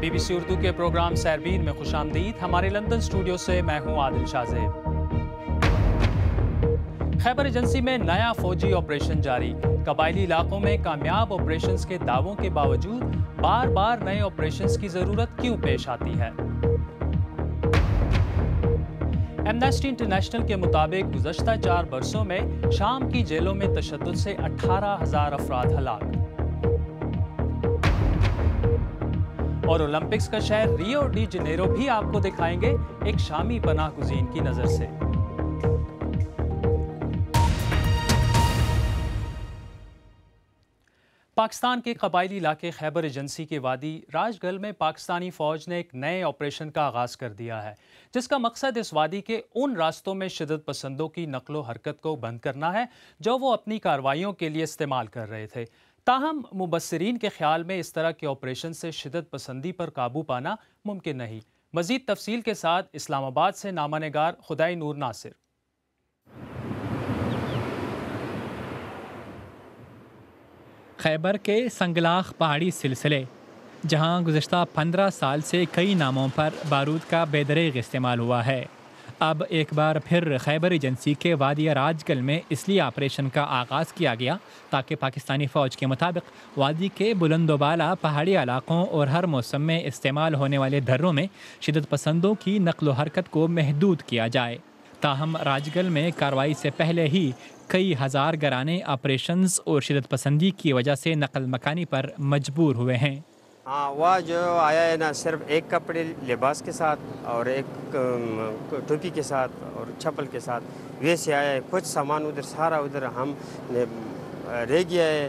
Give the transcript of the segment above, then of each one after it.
BBC Urdu کے programme سیربین میں خوش آمدید۔ ہمارے لندن اسٹوڈیو سے میں ہوں عادل شاہزیب۔ خیبر ایجنسی میں نیا فوجی آپریشن جاری۔ قبائلی علاقوں میں کامیاب آپریشنز کے دعووں کے باوجود بار بار نئے آپریشنز کی ضرورت کیوں پیش آتی ہے؟ ایمنسٹی انٹرنیشنل کے مطابق گزشتہ 4 برسوں میں شام کی جیلوں میں تشدد سے 18,000 افراد ہلاک۔ اور اولمپکس کا شہر ریو ڈی جنیرو بھی آپ کو دکھائیں گے ایک شامی پناہ گزین کی نظر سے۔ پاکستان کے قبائلی علاقے خیبر ایجنسی کے وادی راج گل میں پاکستانی فوج نے ایک نئے آپریشن کا آغاز کر دیا ہے، جس کا مقصد اس وادی کے ان راستوں میں شدت پسندوں کی نقل و حرکت کو بند کرنا ہے جو وہ اپنی کارروائیوں کے لیے استعمال کر رہے تھے۔ تاہم مبصرین کے خیال میں اس طرح کے آپریشن سے شدت پسندی پر قابو پانا ممکن نہیں۔ مزید تفصیل کے ساتھ اسلام آباد سے نامہ نگار خدائی نور ناصر۔ خیبر کے سنگلاخ پہاڑی سلسلے، جہاں گزشتہ 15 سال سے کئی ناموں پر بارود کا بے دریغ استعمال ہوا ہے، اب ایک بار پھر خیبر ایجنسی کے وادی راج گل میں اس لیے آپریشن کا آغاز کیا گیا تاکہ پاکستانی فوج کے مطابق وادی کے بلند و بالا پہاڑی علاقوں اور ہر موسم میں استعمال ہونے والے دروں میں شدت پسندوں کی نقل و حرکت کو محدود کیا جائے۔ تاہم راج گل میں کارروائی سے پہلے ہی کئی ہزار گرانے آپریشنز اور شدت پسندی کی وجہ سے نقل مکانی پر مجبور ہوئے ہیں۔ وہ جو آیا ہے نا صرف ایک کپڑے لباس کے ساتھ اور ایک ٹوپی کے ساتھ اور چپل کے ساتھ ویسے آیا ہے، کچھ سامان ادھر سارا ادھر ہم نے رہ گیا ہے۔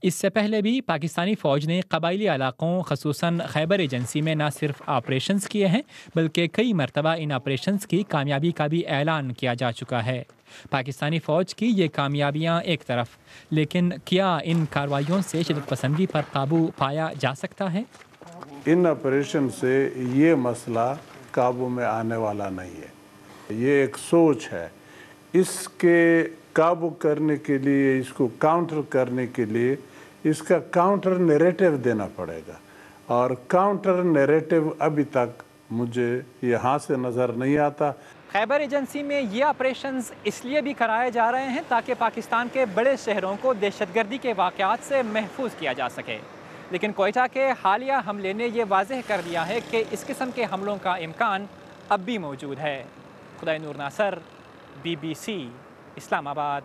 اس سے پہلے بھی پاکستانی فوج نے قبائلی علاقوں خصوصاً خیبر ایجنسی میں نہ صرف آپریشنز کیے ہیں بلکہ کئی مرتبہ ان آپریشنز کی کامیابی کا بھی اعلان کیا جا چکا ہے۔ پاکستانی فوج کی یہ کامیابیاں ایک طرف، لیکن کیا ان کارروائیوں سے شدت پسندی پر قابو پایا جا سکتا ہے؟ ان آپریشن سے یہ مسئلہ قابو میں آنے والا نہیں ہے، یہ ایک سوچ ہے۔ اس کے قابو کرنے کے لیے، اس کو کاؤنٹر کرنے کے لیے اس کا کاؤنٹر نیریٹو دینا پڑے گا، اور کاؤنٹر نیریٹو ابھی تک مجھے یہاں سے نظر نہیں آتا۔ خیبر ایجنسی میں یہ آپریشنز اس لیے بھی کرائے جا رہے ہیں تاکہ پاکستان کے بڑے شہروں کو دہشت گردی کے واقعات سے محفوظ کیا جا سکے، لیکن کوئٹہ کے حالیہ حملے نے یہ واضح کر دیا ہے کہ اس قسم کے حملوں کا امکان اب بھی موجود ہے۔ خدائی نور ناصر، BBC اسلام آباد۔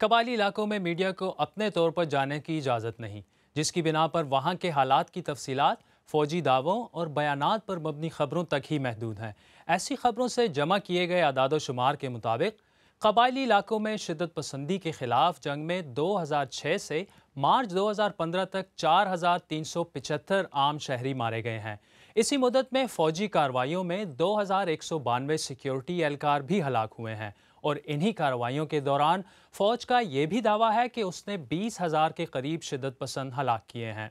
قبائلی علاقوں میں میڈیا کو اپنے طور پر جانے کی اجازت نہیں، جس کی بنا پر وہاں کے حالات کی تفصیلات فوجی دعووں اور بیانات پر مبنی خبروں تک ہی محدود ہیں۔ ایسی خبروں سے جمع کیے گئے اعداد و شمار کے مطابق قبائلی علاقوں میں شدت پسندی کے خلاف جنگ میں 2006 سے مارچ 2015 تک 4,375 عام شہری مارے گئے ہیں۔ اسی مدت میں فوجی کارروائیوں میں 2,192 سیکیورٹی اہلکار بھی ہلاک ہوئے ہیں، اور انہی کارروائیوں کے دوران فوج کا یہ بھی دعویٰ ہے کہ اس نے 20,000 کے قریب شدت پسند ہلاک کیے ہیں۔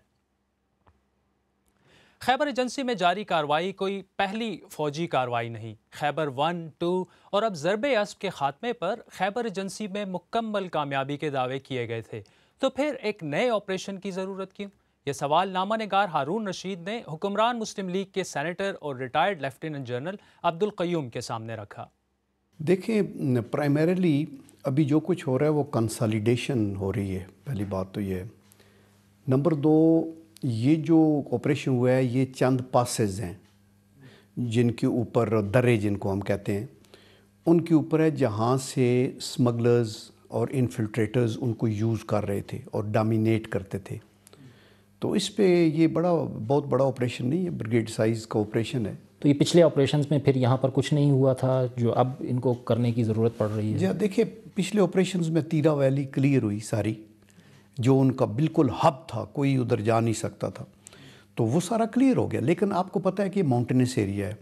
خیبر ایجنسی میں جاری کارروائی کوئی پہلی فوجی کارروائی نہیں۔ خیبر 1، 2 اور اب ضرب اسب کے خاتمے پر خیبر ایجنسی میں مکمل کامیابی کے دعوے کیے گئے تھے، تو پھر ایک نئے آپریشن کی ضرورت کیوں؟ یہ سوال نامہ نگار ہارون رشید نے حکمران مسلم لیگ کے سینیٹر اور ریٹائرڈ لیفٹیننٹ جنرل عبدالقیوم کے سامنے رکھا۔ دیکھیں، پرائمریلی ابھی جو کچھ ہو رہا ہے وہ کنسالیڈیشن ہو رہی ہے، پہلی بات تو یہ ہے۔ نمبر 2، یہ جو آپریشن ہوا ہے یہ چند پاسز ہیں جن کے اوپر درے جن کو ہم کہتے ہیں، ان کے اوپر ہے جہاں سے سمگلرز اور انفلٹریٹرز ان کو یوز کر رہے تھے اور ڈومینیٹ کرتے تھے۔ تو اس پہ یہ بہت بڑا آپریشن نہیں ہے، بریگیڈ سائز کا آپریشن ہے۔ تو یہ پچھلے آپریشنز میں پھر یہاں پر کچھ نہیں ہوا تھا جو اب ان کو کرنے کی ضرورت پڑ رہی ہے؟ جی دیکھیں، پچھلے آپریشنز میں تیرا ویلی کلیئر ہوئی ساری، جو ان کا بالکل ہب تھا، کوئی ادھر جا نہیں سکتا تھا، تو وہ سارا کلیئر ہو گیا۔ لیکن آپ کو پتہ ہے کہ ماؤنٹینس ایریا ہے،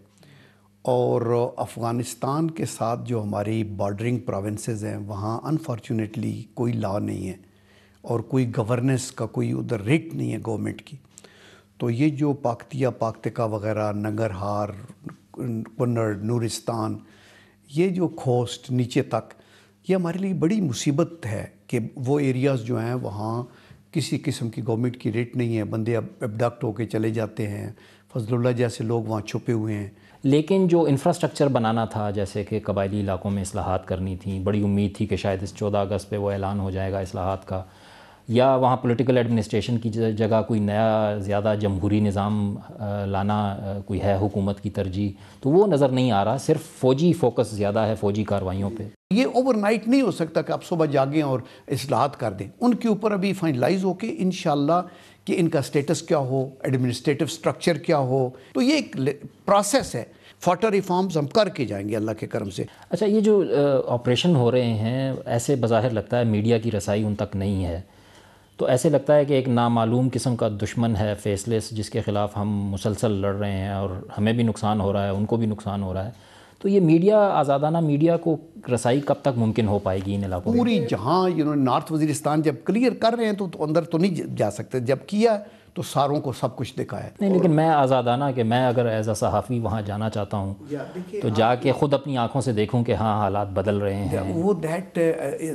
اور افغانستان کے ساتھ جو ہماری بارڈرنگ پروونسز ہیں وہاں انفارچونیٹلی کوئی لا نہیں ہے اور کوئی گورننس کا کوئی ادھر ریٹ نہیں ہے گورنمنٹ کی۔ تو یہ جو پاکتیا، پاکتکا وغیرہ، ننگرہار، کنڑ، نورستان، یہ جو کھوسٹ نیچے تک، یہ ہمارے لیے بڑی مصیبت ہے کہ وہ ایریاز جو ہیں وہاں کسی قسم کی گورنمنٹ کی ریٹ نہیں ہے، بندے اب ابڈکٹ ہو کے چلے جاتے ہیں، فضل اللہ جیسے لوگ وہاں چھپے ہوئے ہیں۔ لیکن جو انفراسٹرکچر بنانا تھا، جیسے کہ قبائلی علاقوں میں اصلاحات کرنی تھیں، بڑی امید تھی کہ شاید اس 14 اگست پہ وہ اعلان ہو جائے گا اصلاحات کا، یا وہاں پولیٹیکل ایڈمنسٹریشن کی جگہ کوئی نیا زیادہ جمہوری نظام لانا کوئی ہے حکومت کی ترجیح، تو وہ نظر نہیں آ رہا، صرف فوجی فوکس زیادہ ہے فوجی کارروائیوں پہ۔ یہ اوور نائٹ نہیں ہو سکتا کہ آپ صبح جاگیں اور اصلاحات کر دیں، ان کے اوپر ابھی فائنلائز ہو کے انشاءاللہ کہ ان کا سٹیٹس کیا ہو، ایڈمنسٹریٹو سٹرکچر کیا ہو، تو یہ ایک پروسیس ہے، فوٹر ریفارمز ہم کر کے جائیں گے اللہ کے کرم سے۔ اچھا، یہ جو آپریشن ہو رہے ہیں، ایسے بظاہر لگتا ہے میڈیا کی رسائی ان تک نہیں ہے، تو ایسے لگتا ہے کہ ایک نامعلوم قسم کا دشمن ہے فیس لیس، جس کے خلاف ہم مسلسل لڑ رہے ہیں اور ہمیں بھی نقصان ہو رہا ہے، ان کو بھی نقصان ہو رہا ہے۔ تو یہ میڈیا، آزادانہ میڈیا کو رسائی کب تک ممکن ہو پائے گی ان علاقوں میں؟ پوری جہاں نارتھ وزیرستان جب کلیئر کر رہے ہیں تو اندر تو نہیں جا سکتے، جب کیا تو ساروں کو سب کچھ دکھایا۔ نہیں، لیکن میں آزادانہ کہ میں اگر ایز اے صحافی وہاں جانا چاہتا ہوں تو جا کے خود اپنی آنکھوں سے دیکھوں کہ ہاں حالات بدل رہے ہیں۔ وہ دیٹ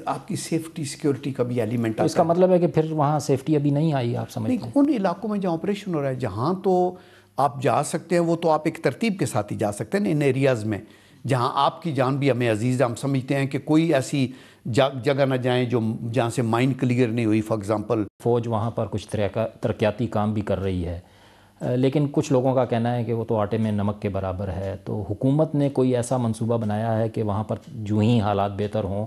آپ کی سیفٹی سیکیورٹی کا بھی ایلیمنٹ آتا ہے۔ اس کا مطلب ہے کہ پھر وہاں سیفٹی ابھی نہیں آئی، آپ سمجھتے ہیں؟ ان علاقوں میں جہاں آپریشن ہو رہا ہے، جہاں تو آپ جا سکتے ہیں وہ تو آپ ایک ترتیب کے ساتھ ہی جا سکتے ہیں ان ایریاز میں جہاں آپ کی جان بھی ہمیں عزیز ہے۔ ہم سمجھتے ہیں کہ کوئی ایسی جگہ نہ جائیں جہاں سے مائن کلیئر نہیں ہوئی، فار ایگزامپل۔ فوج وہاں پر کچھ ترقیاتی کام بھی کر رہی ہے، لیکن کچھ لوگوں کا کہنا ہے کہ وہ تو آٹے میں نمک کے برابر ہے۔ تو حکومت نے کوئی ایسا منصوبہ بنایا ہے کہ وہاں پر جو ہی حالات بہتر ہوں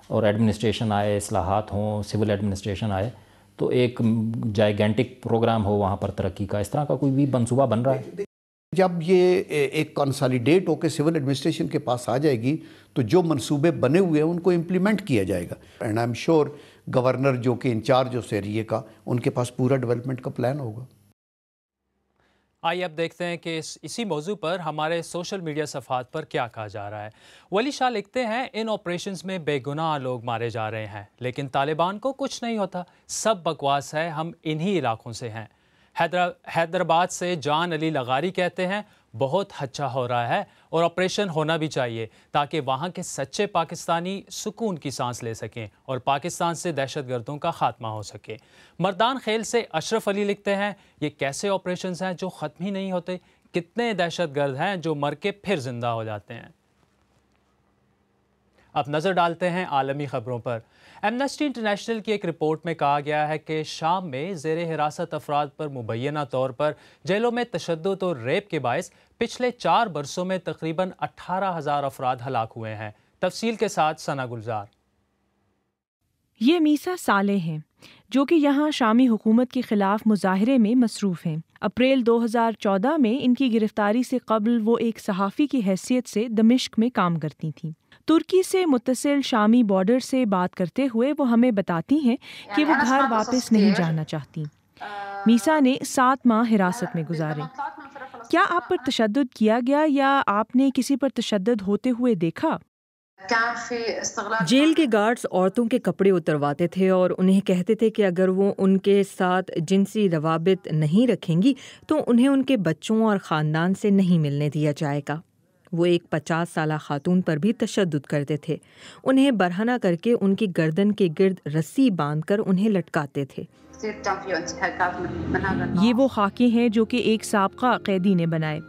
اور ایڈمنسٹریشن آئے، اصلاحات ہوں، سول ایڈمنسٹریشن آئے، تو ایک جائیگینٹک پروگرام ہو وہاں پر ترقی کا، اس طرح کا کوئی بھی منصوبہ بن رہا ہے؟ جب یہ ایک کنسالیڈیٹ ہو کے سول ایڈمنسٹریشن کے پاس آ جائے گی تو جو منصوبے بنے ہوئے ہیں ان کو امپلیمنٹ کیا جائے گا، and I am sure governor جو کہ انچارج اس ایریے کا، ان کے پاس پورا ڈیولپمنٹ کا پلان ہوگا۔ آئیے اب دیکھتے ہیں کہ اسی موضوع پر ہمارے سوشل میڈیا صفحات پر کیا کہا جا رہا ہے۔ ولی شاہ لکھتے ہیں، ان آپریشنز میں بے گناہ لوگ مارے جا رہے ہیں لیکن طالبان کو کچھ نہیں ہوتا، سب بکواس ہے، ہم انہی علاقوں سے ہیں۔ حیدرآباد سے جان علی لغاری کہتے ہیں، بہت اچھا ہو رہا ہے اور آپریشن ہونا بھی چاہیے تاکہ وہاں کے سچے پاکستانی سکون کی سانس لے سکیں اور پاکستان سے دہشت گردوں کا خاتمہ ہو سکے۔ مردان خیل سے اشرف علی لکھتے ہیں، یہ کیسے آپریشنز ہیں جو ختم ہی نہیں ہوتے، کتنے دہشت گرد ہیں جو مر کے پھر زندہ ہو جاتے ہیں۔ اب نظر ڈالتے ہیں عالمی خبروں پر۔ ایمنسٹی انٹرنیشنل کی ایک رپورٹ میں کہا گیا ہے کہ شام میں زیر حراست افراد پر مبینہ طور پر جیلوں میں تشدد اور ریپ کے باعث پچھلے 4 برسوں میں تقریباً 18,000 افراد ہلاک ہوئے ہیں۔ تفصیل کے ساتھ ثنا گلزار۔ یہ میسا صالح ہیں جو کہ یہاں شامی حکومت کے خلاف مظاہرے میں مصروف ہیں۔ اپریل 2014 میں ان کی گرفتاری سے قبل وہ ایک صحافی کی حیثیت سے دمشق میں کام کرتی تھیں۔ ترکی سے متصل شامی بارڈر سے بات کرتے ہوئے وہ ہمیں بتاتی ہیں کہ وہ گھر واپس نہیں جانا چاہتی۔ میسا نے 7 ماہ حراست میں گزارے۔ کیا آپ پر تشدد کیا گیا یا آپ نے کسی پر تشدد ہوتے ہوئے دیکھا؟ جیل کے گارڈز عورتوں کے کپڑے اترواتے تھے اور انہیں کہتے تھے کہ اگر وہ ان کے ساتھ جنسی روابط نہیں رکھیں گی تو انہیں ان کے بچوں اور خاندان سے نہیں ملنے دیا جائے گا۔ وہ ایک 50 سالہ خاتون پر بھی تشدد کرتے تھے، انہیں برہنہ کر کے ان کی گردن کے گرد رسی باندھ کر انہیں لٹکاتے تھے۔ یہ وہ خاکے ہیں جو کہ ایک سابقہ قیدی نے بنائے۔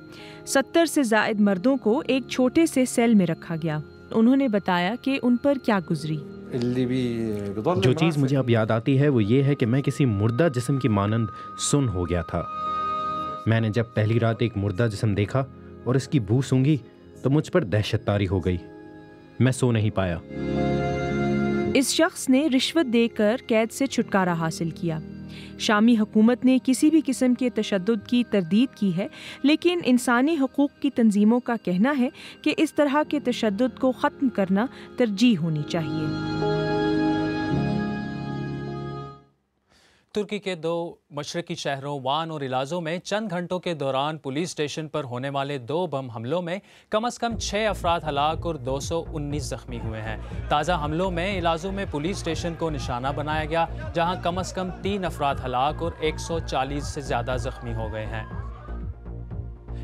70 سے زائد مردوں کو ایک چھوٹے سے سیل میں رکھا گیا۔ انہوں نے بتایا کہ ان پر کیا گزری۔ جو چیز مجھے اب یاد آتی ہے وہ یہ ہے کہ میں کسی مردہ جسم کی مانند سن ہو گیا تھا۔ میں نے جب پہلی رات ایک مردہ جسم دیکھا اور اس کی بو سونگھی تو مجھ پر دہشت طاری ہو گئی، میں سو نہیں پایا۔ اس شخص نے رشوت دے کر قید سے چھٹکارا حاصل کیا۔ شامی حکومت نے کسی بھی قسم کے تشدد کی تردید کی ہے، لیکن انسانی حقوق کی تنظیموں کا کہنا ہے کہ اس طرح کے تشدد کو ختم کرنا ترجیح ہونی چاہیے۔ ترکی کے 2 مشرقی شہروں وان اور الازو میں چند گھنٹوں کے دوران پولیس اسٹیشن پر ہونے والے 2 بم حملوں میں کم از کم 6 افراد ہلاک اور 219 زخمی ہوئے ہیں۔ تازہ حملوں میں الازو میں پولیس اسٹیشن کو نشانہ بنایا گیا، جہاں کم از کم 3 افراد ہلاک اور 140 سے زیادہ زخمی ہو گئے ہیں۔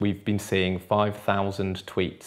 We've been seeing 5,000 tweets.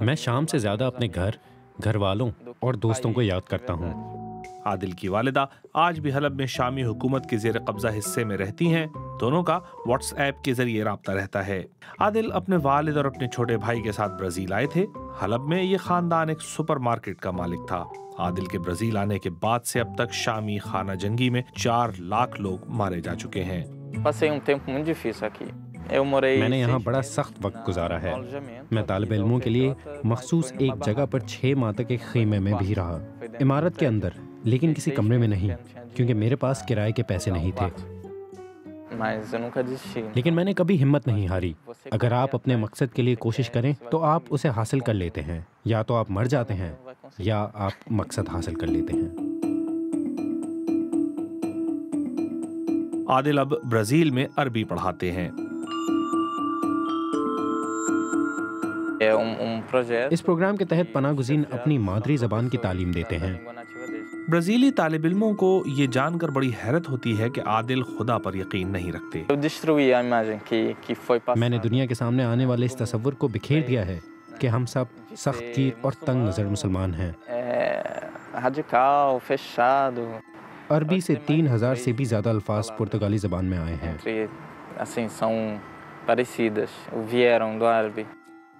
میں شام سے زیادہ اپنے گھر والوں اور دوستوں کو یاد کرتا ہوں۔ عادل کی والدہ آج بھی حلب میں شامی حکومت کے زیر قبضہ حصے میں رہتی ہیں۔ دونوں کا واٹس ایپ کے ذریعے رابطہ رہتا ہے۔ عادل اپنے والد اور اپنے چھوٹے بھائی کے ساتھ برازیل آئے تھے۔ حلب میں یہ خاندان ایک سپر مارکیٹ کا مالک تھا۔ عادل کے برازیل آنے کے بعد سے اب تک شامی خانہ جنگی میں 4 لاکھ لوگ مارے جا چکے ہیں۔ میں نے یہاں بڑا سخت وقت گزارا ہے۔ میں طالب علموں کے لیے مخصوص ایک جگہ پر 6 ماہ تک ایک خیمے میں بھی رہا، عمارت کے اندر، لیکن کسی کمرے میں نہیں، کیونکہ میرے پاس کرائے کے پیسے نہیں تھے۔ لیکن میں نے کبھی ہمت نہیں ہاری۔ اگر آپ اپنے مقصد کے لیے کوشش کریں تو آپ اسے حاصل کر لیتے ہیں، یا تو آپ مر جاتے ہیں یا آپ مقصد حاصل کر لیتے ہیں۔ عادل اب برازیل میں عربی پڑھاتے ہیں۔ اس پروگرام کے تحت پناہ گزین اپنی مادری زبان کی تعلیم دیتے ہیں۔ برازیلی طالب علموں کو یہ جان کر بڑی حیرت ہوتی ہے کہ عادل خدا پر یقین نہیں رکھتے۔ میں نے دنیا کے سامنے آنے والے اس تصور کو بکھیر دیا ہے کہ ہم سب سخت گیر اور تنگ نظر مسلمان ہیں۔ عربی سے 3000 سے بھی زیادہ الفاظ پرتگالی زبان میں آئے ہیں۔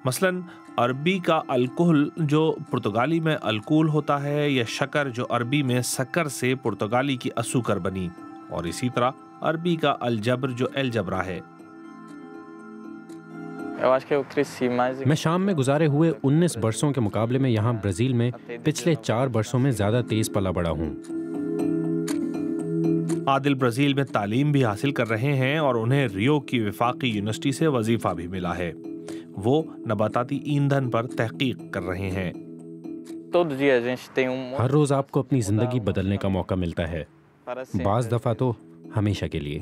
مثلاً عربی کا الکحل جو پرتگالی میں الکول ہوتا ہے، یا شکر جو عربی میں سکر سے پرتگالی کی اسوکر بنی، اور اسی طرح عربی کا الجبر جو الجبرا ہے۔ میں شام میں گزارے ہوئے 19 برسوں کے مقابلے میں یہاں برازیل میں پچھلے 4 برسوں میں زیادہ تیز پلا بڑھا ہوں۔ عادل برازیل میں تعلیم بھی حاصل کر رہے ہیں اور انہیں ریو کی وفاقی یونیورسٹی سے وظیفہ بھی ملا ہے۔ وہ نباتاتی ایندھن پر تحقیق کر رہے ہیں۔ ہر روز آپ کو اپنی زندگی بدلنے کا موقع ملتا ہے، بعض دفعہ تو ہمیشہ کے لیے۔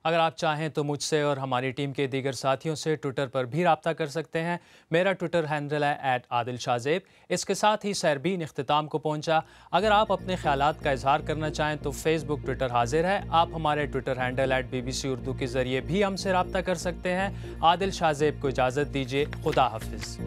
اگر آپ چاہیں تو مجھ سے اور ہماری ٹیم کے دیگر ساتھیوں سے ٹویٹر پر بھی رابطہ کر سکتے ہیں۔ میرا ٹویٹر ہینڈل ہے @عادل شاہزیب۔ اس کے ساتھ ہی سیربین اختتام کو پہنچا۔ اگر آپ اپنے خیالات کا اظہار کرنا چاہیں تو فیس بک ٹویٹر حاضر ہے۔ آپ ہمارے ٹویٹر ہینڈل @BBC اردو کے ذریعے بھی ہم سے رابطہ کر سکتے ہیں۔ عادل شاہزیب کو اجازت دیجیے، خدا حافظ۔